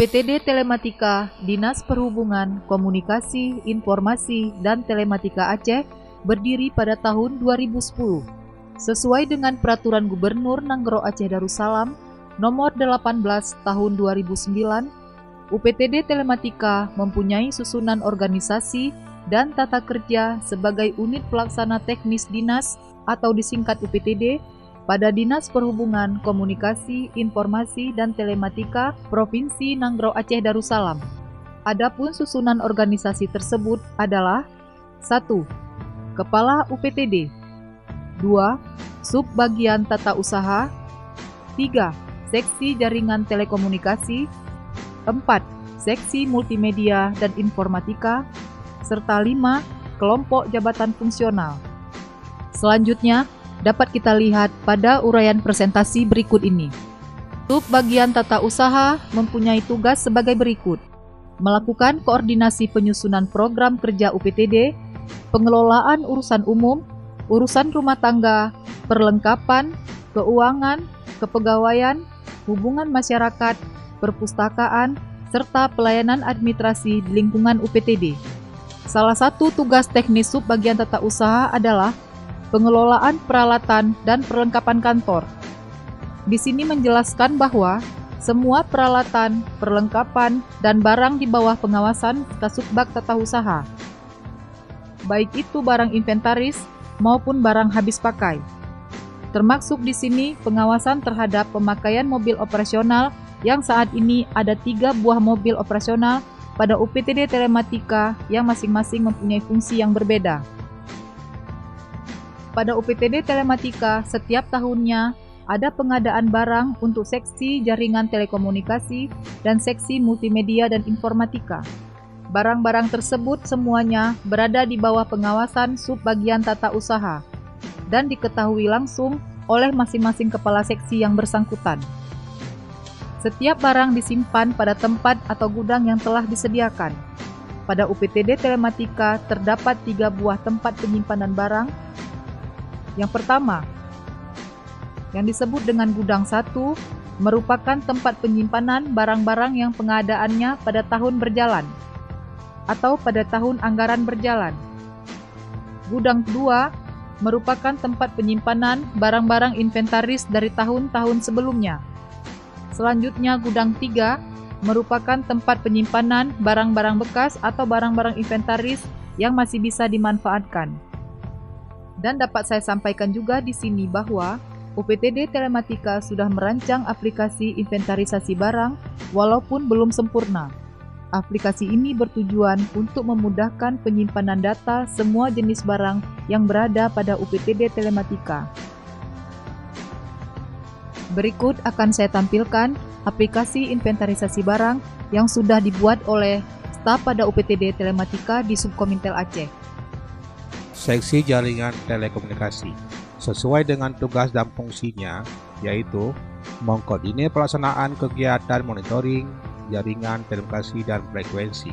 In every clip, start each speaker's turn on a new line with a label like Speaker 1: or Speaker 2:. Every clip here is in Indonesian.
Speaker 1: UPTD Telematika, Dinas Perhubungan, Komunikasi, Informasi, dan Telematika Aceh berdiri pada tahun 2010. Sesuai dengan Peraturan Gubernur Nanggro Aceh Darussalam Nomor 18 Tahun 2009, UPTD Telematika mempunyai susunan organisasi dan tata kerja sebagai unit pelaksana teknis dinas atau disingkat UPTD pada Dinas Perhubungan, Komunikasi, Informasi, dan Telematika Provinsi Nanggro Aceh Darussalam. Adapun susunan organisasi tersebut adalah 1. Kepala UPTD 2. Subbagian Tata Usaha 3. Seksi Jaringan Telekomunikasi 4. Seksi Multimedia dan Informatika serta 5. Kelompok Jabatan Fungsional. Selanjutnya, dapat kita lihat pada uraian presentasi berikut ini. Subbagian Tata Usaha mempunyai tugas sebagai berikut: melakukan koordinasi penyusunan program kerja UPTD, pengelolaan urusan umum, urusan rumah tangga, perlengkapan, keuangan, kepegawaian, hubungan masyarakat, perpustakaan, serta pelayanan administrasi di lingkungan UPTD. Salah satu tugas teknis subbagian tata usaha adalah pengelolaan peralatan dan perlengkapan kantor. Di sini menjelaskan bahwa semua peralatan, perlengkapan, dan barang di bawah pengawasan Kasubag Tata Usaha, baik itu barang inventaris maupun barang habis pakai. Termasuk di sini pengawasan terhadap pemakaian mobil operasional yang saat ini ada 3 buah mobil operasional pada UPTD Telematika yang masing-masing mempunyai fungsi yang berbeda. Pada UPTD Telematika, setiap tahunnya ada pengadaan barang untuk seksi jaringan telekomunikasi dan seksi multimedia dan informatika. Barang-barang tersebut semuanya berada di bawah pengawasan subbagian tata usaha dan diketahui langsung oleh masing-masing kepala seksi yang bersangkutan. Setiap barang disimpan pada tempat atau gudang yang telah disediakan. Pada UPTD Telematika terdapat 3 buah tempat penyimpanan barang. Yang pertama, yang disebut dengan Gudang 1, merupakan tempat penyimpanan barang-barang yang pengadaannya pada tahun berjalan atau pada tahun anggaran berjalan. Gudang 2 merupakan tempat penyimpanan barang-barang inventaris dari tahun-tahun sebelumnya. Selanjutnya, Gudang 3 merupakan tempat penyimpanan barang-barang bekas atau barang-barang inventaris yang masih bisa dimanfaatkan. Dan dapat saya sampaikan juga di sini bahwa UPTD Telematika sudah merancang aplikasi inventarisasi barang walaupun belum sempurna. Aplikasi ini bertujuan untuk memudahkan penyimpanan data semua jenis barang yang berada pada UPTD Telematika. Berikut akan saya tampilkan aplikasi inventarisasi barang yang sudah dibuat oleh staf pada UPTD Telematika di Subkomintel Aceh.
Speaker 2: Seksi Jaringan Telekomunikasi sesuai dengan tugas dan fungsinya, yaitu mengkoordinir pelaksanaan kegiatan monitoring jaringan telekomunikasi dan frekuensi,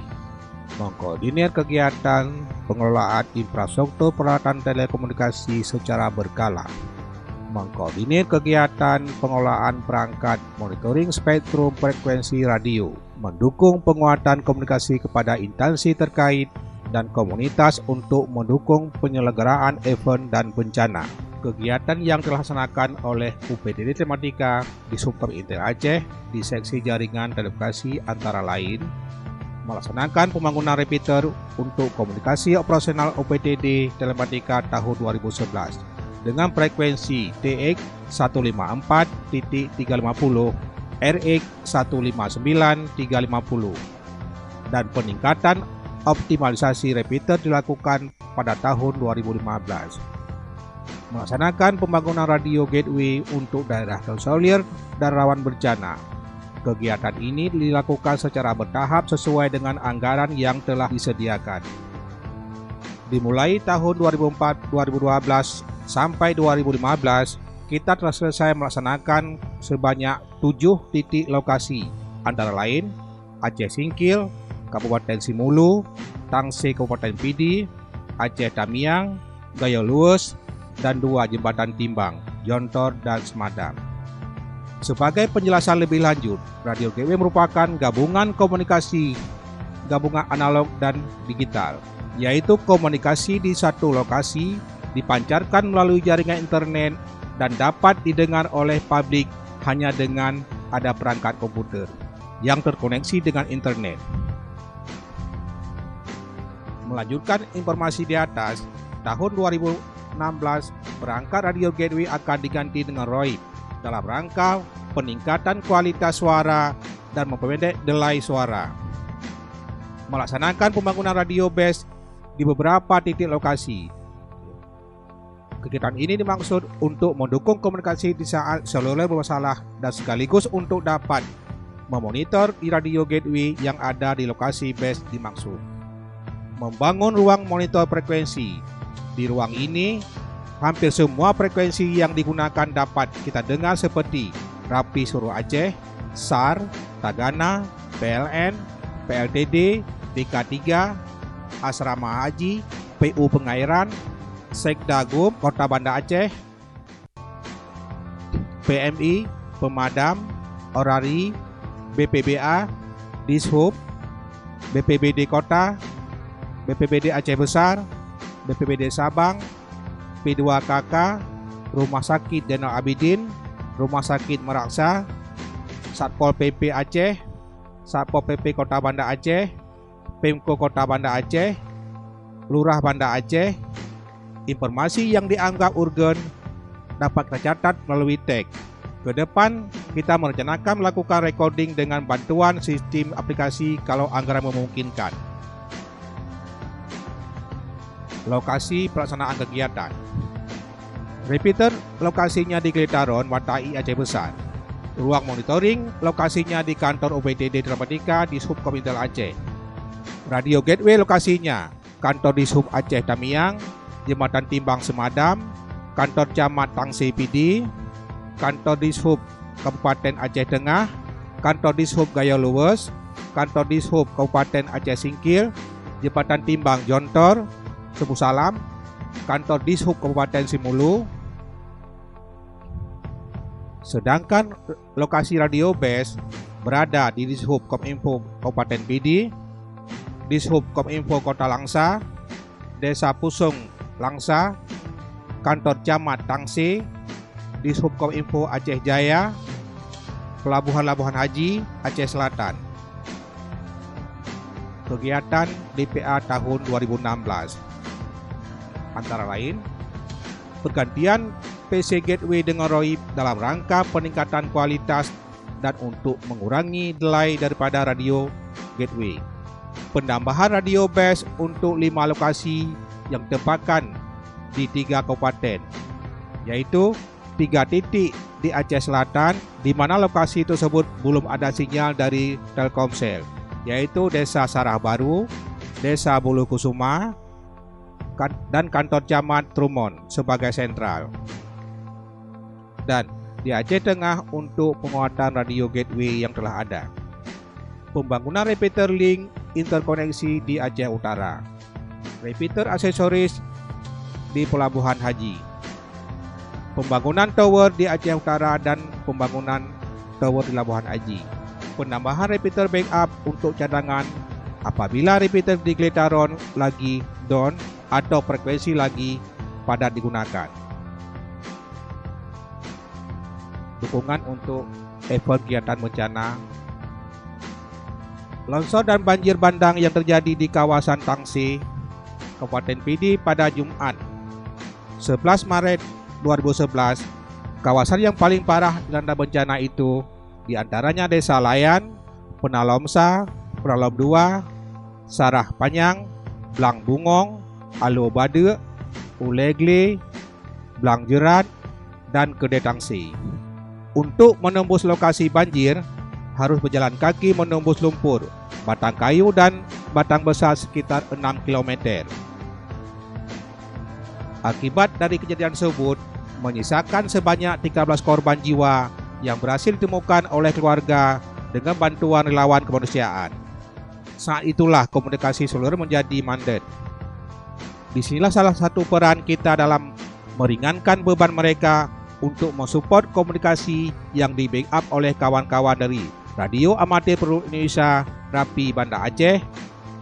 Speaker 2: mengkoordinir kegiatan pengelolaan infrastruktur peralatan telekomunikasi secara berkala, mengkoordinir kegiatan pengelolaan perangkat monitoring spektrum frekuensi radio, mendukung penguatan komunikasi kepada instansi terkait dan komunitas untuk mendukung penyelenggaraan event dan bencana. Kegiatan yang dilaksanakan oleh UPTD Telematika di Subkomintel Aceh di seksi jaringan telekomunikasi antara lain melaksanakan pembangunan repeater untuk komunikasi operasional UPTD Telematika tahun 2011 dengan frekuensi TX 154.350, RX 159.350, dan peningkatan optimalisasi repeater dilakukan pada tahun 2015. Melaksanakan pembangunan radio gateway untuk daerah terisolir dan rawan bencana. Kegiatan ini dilakukan secara bertahap sesuai dengan anggaran yang telah disediakan. Dimulai tahun 2004-2012 sampai 2015, kita telah selesai melaksanakan sebanyak 7 titik lokasi, antara lain Aceh Singkil, Kabupaten Simulu, Tangse Kabupaten Pidi, Aceh Tamiang, Gayo Luwes, dan 2 jembatan timbang, Jontor dan Semadang. Sebagai penjelasan lebih lanjut, Radio Gateway merupakan gabungan analog dan digital, yaitu komunikasi di satu lokasi, dipancarkan melalui jaringan internet, dan dapat didengar oleh publik hanya dengan ada perangkat komputer yang terkoneksi dengan internet. Melanjutkan informasi di atas, tahun 2016 perangkat Radio Gateway akan diganti dengan ROIB dalam rangka peningkatan kualitas suara dan memperpendek delay suara. Melaksanakan pembangunan radio base di beberapa titik lokasi. Kegiatan ini dimaksud untuk mendukung komunikasi di saat seluler bermasalah dan sekaligus untuk dapat memonitor di Radio Gateway yang ada di lokasi base dimaksud. Membangun ruang monitor frekuensi. Di ruang ini, hampir semua frekuensi yang digunakan dapat kita dengar seperti Rapi Suruh Aceh, SAR, Tagana, PLN, PLTD, DK3, Asrama Haji, PU Pengairan, Sekdagum Kota Banda Aceh, PMI, Pemadam, Orari, BPBA, Dishub, BPBD Kota, BPBD Aceh Besar, BPBD Sabang, P2KK, Rumah Sakit Zainal Abidin, Rumah Sakit Meraksa, Satpol PP Aceh, Satpol PP Kota Banda Aceh, Pemko Kota Banda Aceh, Lurah Banda Aceh. Informasi yang dianggap urgen dapat kita catat melalui tag. Ke depan, kita merencanakan melakukan recording dengan bantuan sistem aplikasi kalau anggaran memungkinkan. Lokasi pelaksanaan kegiatan. Repeater lokasinya di Geletaron, Watai, Aceh Besar. Ruang monitoring lokasinya di kantor UPTD Dramatika di Subkomintel Aceh. Radio Gateway lokasinya kantor di Sub Aceh Tamiang, Jembatan Timbang Semadam, kantor Camat Tangsi PD, kantor Dishub Kabupaten Aceh Tengah, kantor Dishub Gaya Luwes, kantor Dishub Kabupaten Aceh Singkil, Jembatan Timbang Jontor, Sebu Salam, kantor Dishub Kabupaten Simulu. Sedangkan lokasi radio base berada di Dishub Kominfo Kabupaten PD, Dishub Kominfo Kota Langsa, Desa Pusung Langsa, kantor Camat Tangsi, Dishub Kominfo Aceh Jaya, Pelabuhan Haji Aceh Selatan. Kegiatan DPA tahun 2016 antara lain pergantian PC Gateway dengan ROIB dalam rangka peningkatan kualitas dan untuk mengurangi delay daripada Radio Gateway. Penambahan radio base untuk 5 lokasi yang ditempatkan di 3 kabupaten, yaitu 3 titik di Aceh Selatan di mana lokasi tersebut belum ada sinyal dari Telkomsel, yaitu Desa Sarah Baru, Desa Bulu Kusuma, dan kantor Camat Trumon sebagai sentral. Dan di Aceh Tengah untuk penguatan Radio Gateway yang telah ada. Pembangunan repeater link interkoneksi di Aceh Utara. Repeater aksesoris di Pelabuhan Haji. Pembangunan tower di Aceh Utara dan pembangunan tower di Labuhan Haji. Penambahan repeater backup untuk cadangan apabila repeater di Geletaron lagi down atau frekuensi lagi padat digunakan. Dukungan untuk effort kegiatan bencana. Longsor dan banjir bandang yang terjadi di kawasan Tangsi, Kabupaten PD pada Jumat 11 Maret 2011. Kawasan yang paling parah dilanda bencana itu diantaranya Desa Layan, Penalomsa, Penalom 2, Sarah Panyang, Blang Bungong, Alo Bade, Ulegle, Blang Jerat, dan Kedai Tangsi. Untuk menembus lokasi banjir, harus berjalan kaki menembus lumpur, batang kayu dan batang besar sekitar 6 km. Akibat dari kejadian tersebut, menyisakan sebanyak 13 korban jiwa yang berhasil ditemukan oleh keluarga dengan bantuan relawan kemanusiaan. Saat itulah komunikasi seluler menjadi mandat. Disinilah salah satu peran kita dalam meringankan beban mereka untuk mensupport komunikasi yang di backup oleh kawan-kawan dari Radio Amatir Perluan Indonesia Rapi Banda Aceh,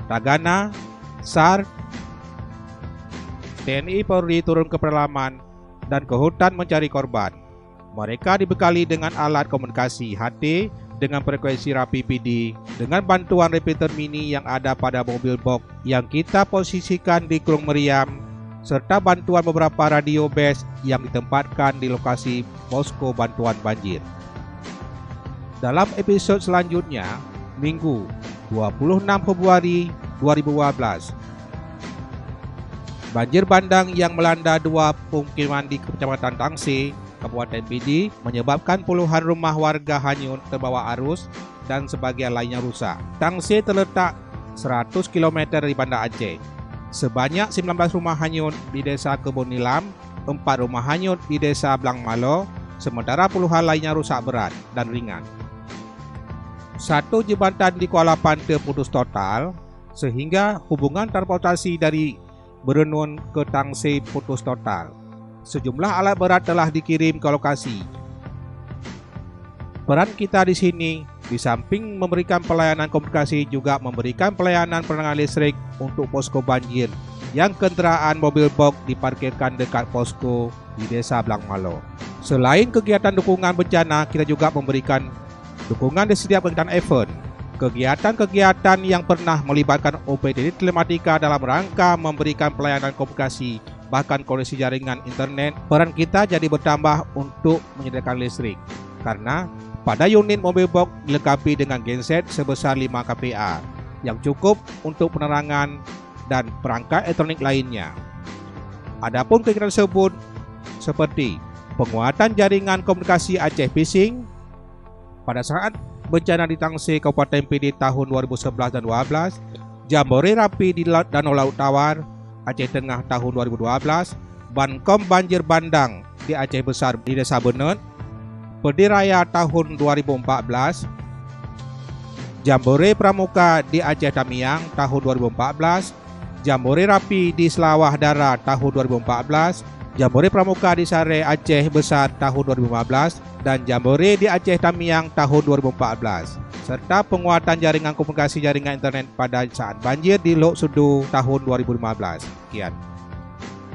Speaker 2: Tagana, SAR, TNI Polri turun ke pedalaman dan ke hutan mencari korban. Mereka dibekali dengan alat komunikasi HT dengan frekuensi Rapi PD dengan bantuan repeater mini yang ada pada mobil box yang kita posisikan di Krung Meriam, serta bantuan beberapa radio base yang ditempatkan di lokasi posko bantuan banjir. Dalam episode selanjutnya, Minggu 26 Februari 2012, banjir bandang yang melanda dua pemukiman di Kecamatan Tangse, Kabupaten Pidi, menyebabkan puluhan rumah warga hanyut terbawa arus dan sebagian lainnya rusak. Tangse terletak 100 km dari Banda Aceh. Sebanyak 19 rumah hanyut di Desa Kebun Nilam, 4 rumah hanyut di Desa Blang Malo, sementara puluhan lainnya rusak berat dan ringan. Satu jembatan di Kuala Pante putus total, sehingga hubungan transportasi dari Berenun ke Tangse putus total. Sejumlah alat berat telah dikirim ke lokasi. Peran kita di sini, di samping memberikan pelayanan komunikasi, juga memberikan pelayanan penerangan listrik untuk posko banjir yang kendaraan mobil box diparkirkan dekat posko di Desa Blang Malo. Selain kegiatan dukungan bencana, kita juga memberikan dukungan di setiap kegiatan event. Kegiatan-kegiatan yang pernah melibatkan OPTD Telematika dalam rangka memberikan pelayanan komunikasi, bahkan koneksi jaringan internet, peran kita jadi bertambah untuk menyediakan listrik. Karena pada unit mobil box dilengkapi dengan genset sebesar 5 kPa yang cukup untuk penerangan dan perangkat elektronik lainnya. Adapun kegiatan tersebut seperti penguatan jaringan komunikasi Aceh Fishing pada saat bencana di Tangse Kabupaten Pidi tahun 2011 dan 2012, Jambore Rapi di Danau Laut Tawar, Aceh Tengah tahun 2012, Bankom Banjir Bandang di Aceh Besar di Desa Benet, Pedi Raya tahun 2014, Jambore Pramuka di Aceh Tamiang tahun 2014, Jambore Rapi di Selawah Dara tahun 2014, Jambore Pramuka di Sare Aceh Besar tahun 2015, dan Jambore di Aceh Tamiang tahun 2014, serta penguatan jaringan komunikasi jaringan internet pada saat banjir di Lok Sudu tahun 2015. Sekian.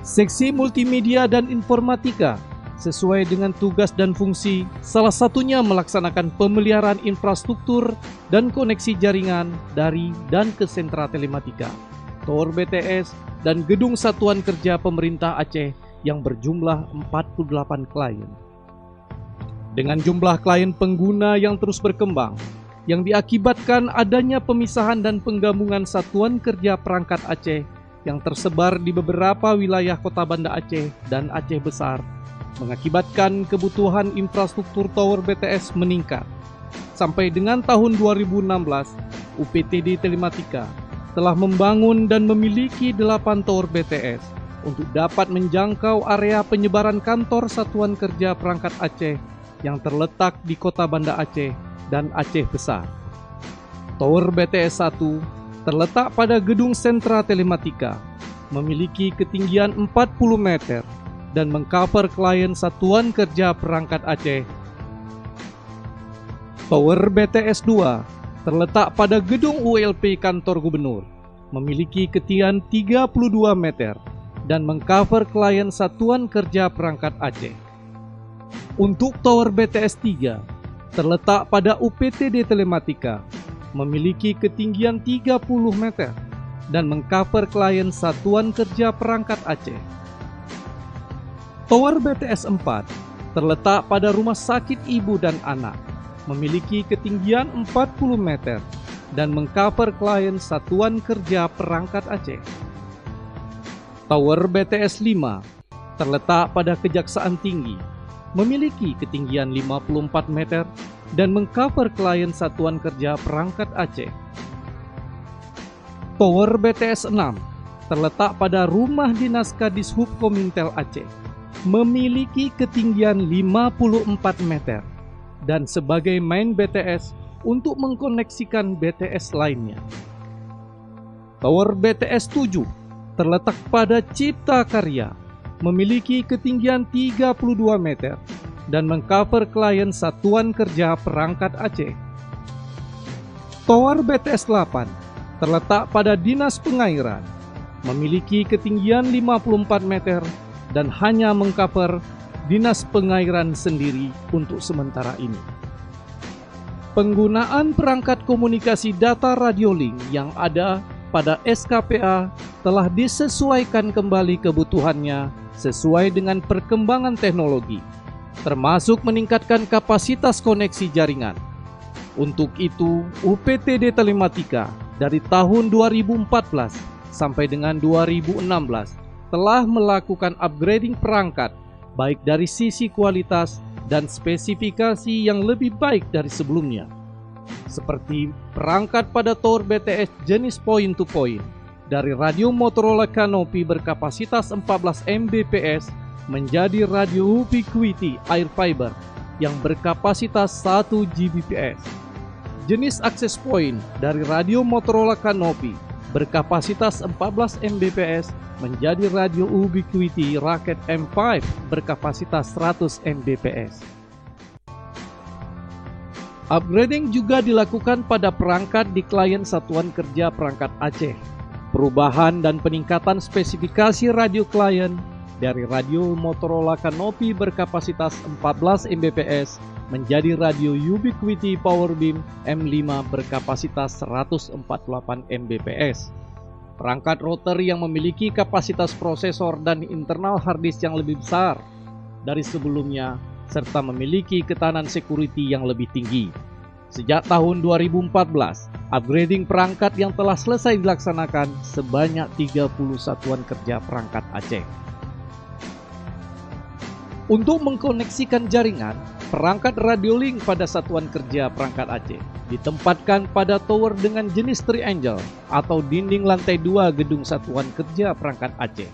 Speaker 3: Seksi Multimedia dan Informatika sesuai dengan tugas dan fungsi, salah satunya melaksanakan pemeliharaan infrastruktur dan koneksi jaringan dari dan ke sentra telematika, tower BTS, dan gedung satuan kerja pemerintah Aceh yang berjumlah 48 klien. Dengan jumlah klien pengguna yang terus berkembang, yang diakibatkan adanya pemisahan dan penggabungan satuan kerja perangkat Aceh yang tersebar di beberapa wilayah kota Banda Aceh dan Aceh Besar, mengakibatkan kebutuhan infrastruktur tower BTS meningkat. Sampai dengan tahun 2016, UPTD Telematika telah membangun dan memiliki 8 tower BTS untuk dapat menjangkau area penyebaran kantor Satuan Kerja Perangkat Aceh yang terletak di kota Banda Aceh dan Aceh Besar. Tower BTS 1 terletak pada gedung sentra telematika, memiliki ketinggian 40 meter dan mengcover klien Satuan Kerja Perangkat Aceh. Tower BTS 2 terletak pada gedung ULP Kantor Gubernur, memiliki ketinggian 32 meter dan mengcover klien Satuan Kerja Perangkat Aceh. Untuk Tower BTS 3 terletak pada UPTD Telematika, memiliki ketinggian 30 meter dan mengcover klien Satuan Kerja Perangkat Aceh. Tower BTS 4 terletak pada Rumah Sakit Ibu dan Anak, memiliki ketinggian 40 meter dan mengcover klien Satuan Kerja Perangkat Aceh. Tower BTS 5 terletak pada Kejaksaan Tinggi, memiliki ketinggian 54 meter dan mengcover klien Satuan Kerja Perangkat Aceh. Tower BTS 6 terletak pada Rumah Dinas Kadishub Komintel Aceh, memiliki ketinggian 54 meter dan sebagai main BTS untuk mengkoneksikan BTS lainnya. Tower BTS 7 terletak pada Cipta Karya, memiliki ketinggian 32 meter dan mengcover klien Satuan Kerja Perangkat Aceh. Tower BTS 8 terletak pada Dinas Pengairan, memiliki ketinggian 54 meter dan hanya mengcover Dinas Pengairan sendiri untuk sementara ini. Penggunaan perangkat komunikasi data radiolink yang ada pada SKPA telah disesuaikan kembali kebutuhannya sesuai dengan perkembangan teknologi, termasuk meningkatkan kapasitas koneksi jaringan. Untuk itu, UPTD Telematika dari tahun 2014 sampai dengan 2016 telah melakukan upgrading perangkat baik dari sisi kualitas dan spesifikasi yang lebih baik dari sebelumnya, seperti perangkat pada tower BTS jenis point-to-point dari radio Motorola Canopy berkapasitas 14 Mbps menjadi radio Ubiquiti Air Fiber yang berkapasitas 1 Gbps. Jenis access point dari radio Motorola Canopy berkapasitas 14 Mbps menjadi radio Ubiquiti Racket M5 berkapasitas 100 Mbps. Upgrading juga dilakukan pada perangkat di klien Satuan Kerja Perangkat Aceh. Perubahan dan peningkatan spesifikasi radio klien dari radio Motorola Canopy berkapasitas 14 Mbps menjadi radio Ubiquiti Powerbeam M5 berkapasitas 148 Mbps. Perangkat router yang memiliki kapasitas prosesor dan internal hard disk yang lebih besar dari sebelumnya, serta memiliki ketahanan security yang lebih tinggi. Sejak tahun 2014, upgrading perangkat yang telah selesai dilaksanakan sebanyak 30 satuan kerja perangkat Aceh. Untuk mengkoneksikan jaringan, perangkat radiolink pada satuan kerja perangkat Aceh ditempatkan pada tower dengan jenis triangle atau dinding lantai 2 gedung satuan kerja perangkat Aceh.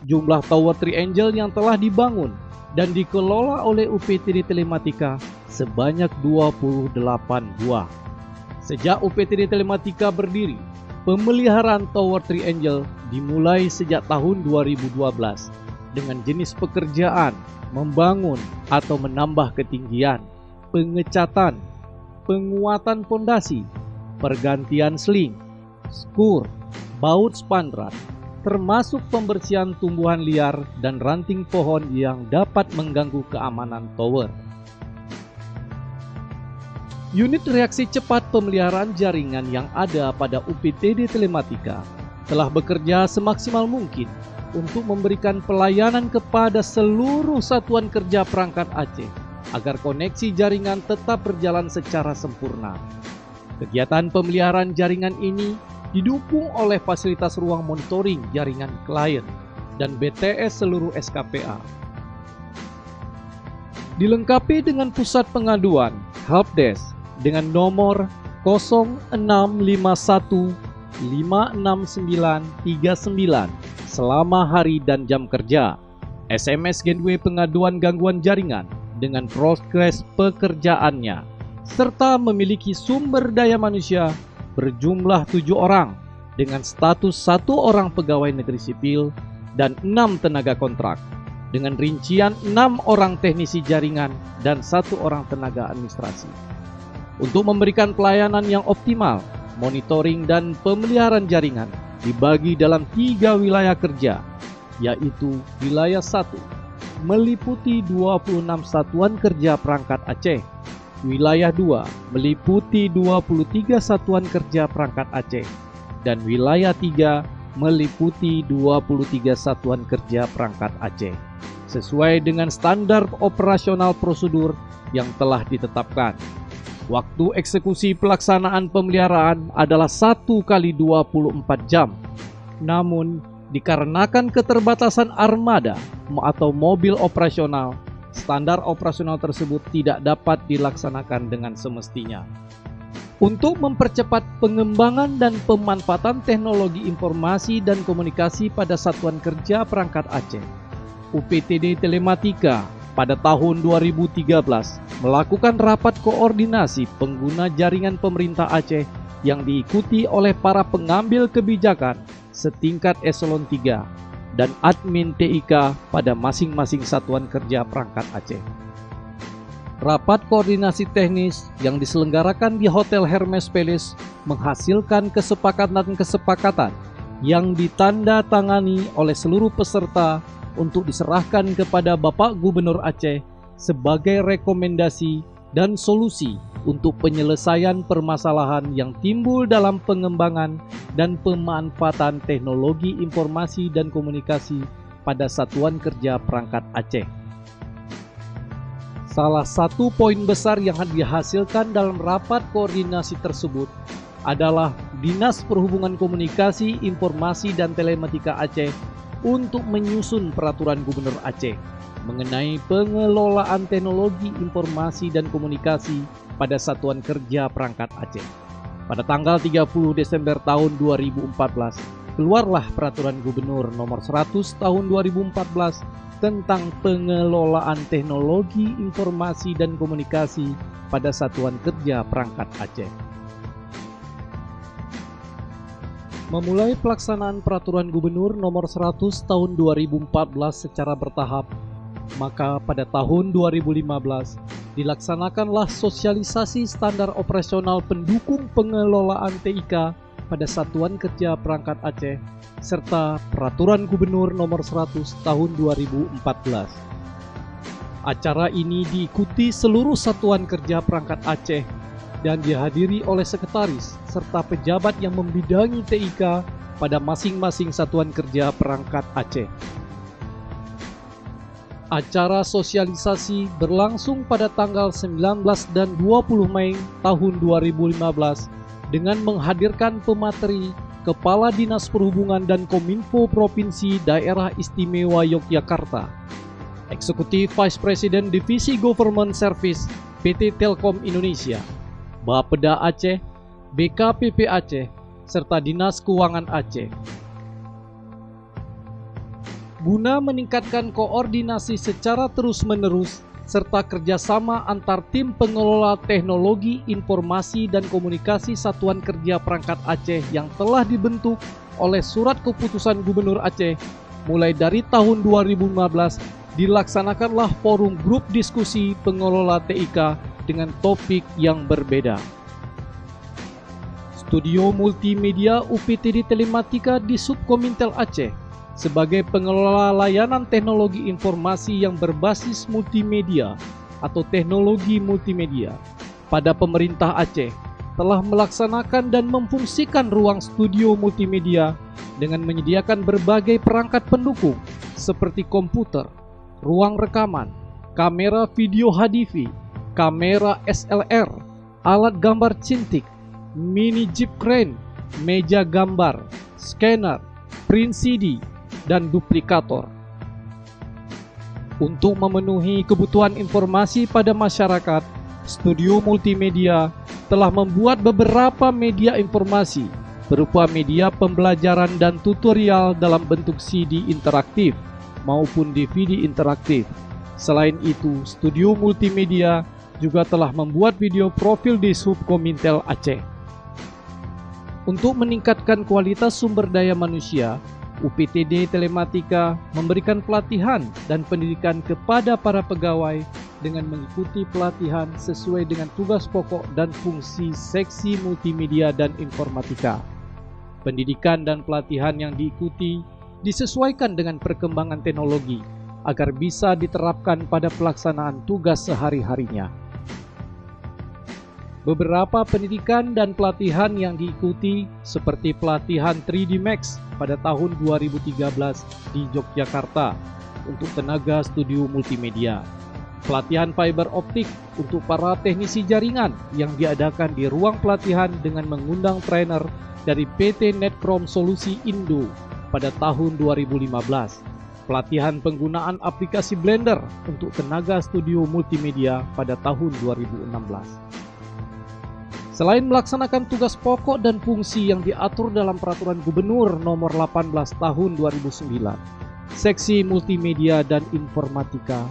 Speaker 3: Jumlah tower triangle yang telah dibangun dan dikelola oleh UPTD Telematika sebanyak 28 buah. Sejak UPTD Telematika berdiri, pemeliharaan tower triangle dimulai sejak tahun 2012 dengan jenis pekerjaan membangun atau menambah ketinggian, pengecatan, penguatan fondasi, pergantian seling, skur, baut spandrat, termasuk pembersihan tumbuhan liar dan ranting pohon yang dapat mengganggu keamanan tower. Unit reaksi cepat pemeliharaan jaringan yang ada pada UPTD Telematika telah bekerja semaksimal mungkin untuk memberikan pelayanan kepada seluruh satuan kerja perangkat Aceh agar koneksi jaringan tetap berjalan secara sempurna. Kegiatan pemeliharaan jaringan ini didukung oleh fasilitas ruang monitoring jaringan klien dan BTS seluruh SKPA. Dilengkapi dengan pusat pengaduan helpdesk dengan nomor 0651 56939 selama hari dan jam kerja, SMS gateway pengaduan gangguan jaringan dengan progres pekerjaannya, serta memiliki sumber daya manusia berjumlah 7 orang dengan status 1 orang pegawai negeri sipil dan 6 tenaga kontrak, dengan rincian 6 orang teknisi jaringan dan 1 orang tenaga administrasi. Untuk memberikan pelayanan yang optimal, monitoring dan pemeliharaan jaringan dibagi dalam 3 wilayah kerja, yaitu wilayah 1 meliputi 26 satuan kerja perangkat Aceh, wilayah 2 meliputi 23 satuan kerja perangkat Aceh, dan wilayah 3 meliputi 23 satuan kerja perangkat Aceh, sesuai dengan standar operasional prosedur yang telah ditetapkan. Waktu eksekusi pelaksanaan pemeliharaan adalah 1 kali 24 jam. Namun, dikarenakan keterbatasan armada atau mobil operasional, standar operasional tersebut tidak dapat dilaksanakan dengan semestinya. Untuk mempercepat pengembangan dan pemanfaatan teknologi informasi dan komunikasi pada satuan kerja perangkat Aceh, UPTD Telematika pada tahun 2013 melakukan rapat koordinasi pengguna jaringan pemerintah Aceh yang diikuti oleh para pengambil kebijakan setingkat eselon 3 dan admin TIK pada masing-masing satuan kerja perangkat Aceh. Rapat koordinasi teknis yang diselenggarakan di Hotel Hermes Palace menghasilkan kesepakatan-kesepakatan yang ditandatangani oleh seluruh peserta untuk diserahkan kepada Bapak Gubernur Aceh sebagai rekomendasi dan solusi untuk penyelesaian permasalahan yang timbul dalam pengembangan dan pemanfaatan teknologi informasi dan komunikasi pada Satuan Kerja Perangkat Aceh. Salah satu poin besar yang dihasilkan dalam rapat koordinasi tersebut adalah Dinas Perhubungan Komunikasi, Informasi dan Telematika Aceh untuk menyusun peraturan Gubernur Aceh mengenai pengelolaan teknologi informasi dan komunikasi pada Satuan Kerja Perangkat Aceh. Pada tanggal 30 Desember tahun 2014, keluarlah Peraturan Gubernur Nomor 100 Tahun 2014 tentang pengelolaan teknologi informasi dan komunikasi pada Satuan Kerja Perangkat Aceh. Memulai pelaksanaan Peraturan Gubernur Nomor 100 Tahun 2014 secara bertahap, maka pada tahun 2015 dilaksanakanlah sosialisasi standar operasional pendukung pengelolaan TIK pada Satuan Kerja Perangkat Aceh serta Peraturan Gubernur Nomor 100 Tahun 2014. Acara ini diikuti seluruh Satuan Kerja Perangkat Aceh dan dihadiri oleh sekretaris serta pejabat yang membidangi TIK pada masing-masing Satuan Kerja Perangkat Aceh. Acara sosialisasi berlangsung pada tanggal 19 dan 20 Mei tahun 2015 dengan menghadirkan pemateri Kepala Dinas Perhubungan dan Kominfo Provinsi Daerah Istimewa Yogyakarta, Eksekutif Vice President Divisi Government Service PT Telkom Indonesia, Bapeda Aceh, BKPP Aceh, serta Dinas Keuangan Aceh. Guna meningkatkan koordinasi secara terus-menerus serta kerjasama antar tim pengelola teknologi informasi dan komunikasi Satuan Kerja Perangkat Aceh yang telah dibentuk oleh Surat Keputusan Gubernur Aceh, mulai dari tahun 2015 dilaksanakanlah forum grup diskusi pengelola TIK dengan topik yang berbeda. Studio Multimedia UPTD Telematika di Subkomintel Aceh sebagai pengelola layanan teknologi informasi yang berbasis multimedia atau teknologi multimedia pada pemerintah Aceh telah melaksanakan dan memfungsikan ruang studio multimedia dengan menyediakan berbagai perangkat pendukung seperti komputer, ruang rekaman, kamera video HDV, kamera SLR, alat gambar cintik, mini jeep crane, meja gambar, scanner, print CD, dan duplikator. Untuk memenuhi kebutuhan informasi pada masyarakat, Studio Multimedia telah membuat beberapa media informasi berupa media pembelajaran dan tutorial dalam bentuk CD interaktif maupun DVD interaktif. Selain itu, Studio Multimedia juga telah membuat video profil di Subkomintel Aceh. Untuk meningkatkan kualitas sumber daya manusia, UPTD Telematika memberikan pelatihan dan pendidikan kepada para pegawai dengan mengikuti pelatihan sesuai dengan tugas pokok dan fungsi seksi multimedia dan informatika. Pendidikan dan pelatihan yang diikuti disesuaikan dengan perkembangan teknologi agar bisa diterapkan pada pelaksanaan tugas sehari-harinya. Beberapa pendidikan dan pelatihan yang diikuti seperti pelatihan 3D Max pada tahun 2013 di Yogyakarta untuk tenaga studio multimedia, pelatihan fiber optik untuk para teknisi jaringan yang diadakan di ruang pelatihan dengan mengundang trainer dari PT Netcrom Solusi Indo pada tahun 2015, pelatihan penggunaan aplikasi Blender untuk tenaga studio multimedia pada tahun 2016. Selain melaksanakan tugas pokok dan fungsi yang diatur dalam Peraturan Gubernur Nomor 18 Tahun 2009, Seksi Multimedia dan Informatika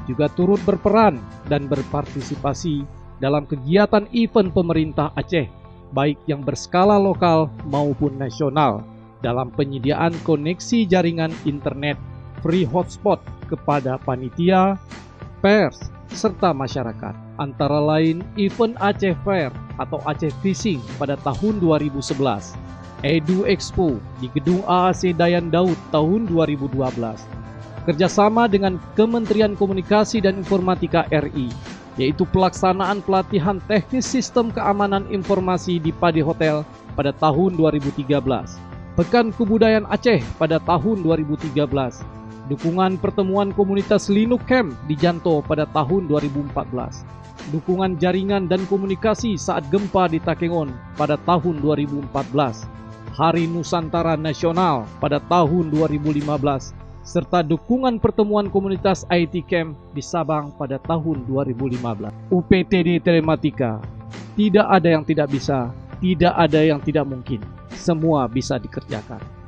Speaker 3: juga turut berperan dan berpartisipasi dalam kegiatan event pemerintah Aceh, baik yang berskala lokal maupun nasional, dalam penyediaan koneksi jaringan internet free hotspot kepada panitia, pers, serta masyarakat. Antara lain event Aceh Fair atau Aceh Fishing pada tahun 2011, Edu Expo di Gedung AAC Dayan Daud tahun 2012, kerjasama dengan Kementerian Komunikasi dan Informatika RI, yaitu pelaksanaan pelatihan teknis sistem keamanan informasi di Padi Hotel pada tahun 2013, Pekan Kebudayaan Aceh pada tahun 2013, dukungan pertemuan komunitas Linux Camp di Janto pada tahun 2014, dukungan jaringan dan komunikasi saat gempa di Takengon pada tahun 2014, Hari Nusantara Nasional pada tahun 2015, serta dukungan pertemuan komunitas IT Camp di Sabang pada tahun 2015. UPTD Telematika, tidak ada yang tidak bisa, tidak ada yang tidak mungkin, semua bisa dikerjakan.